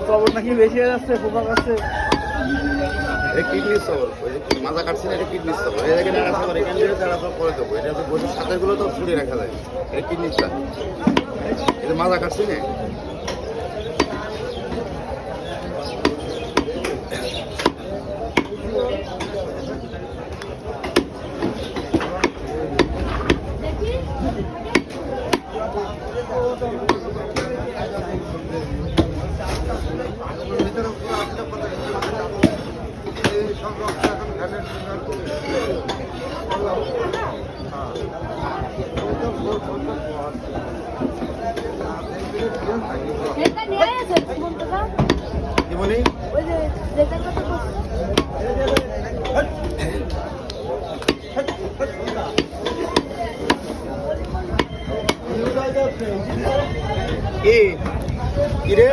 খবর নাকি বেশি হয়ে যাচ্ছে, পোকা কাটছে। কিডনি সবর মাজা কাটছে না, এটা কিডনি সবর। এখানে রাখা করে, এখান থেকে তারা সব করে দেবো। এটা তো বসে সাথেগুলো তো ছুটে রাখা যায়, এটা কিডনিটা। এটা মাজা কাটছে না। কি বলি? কি রে?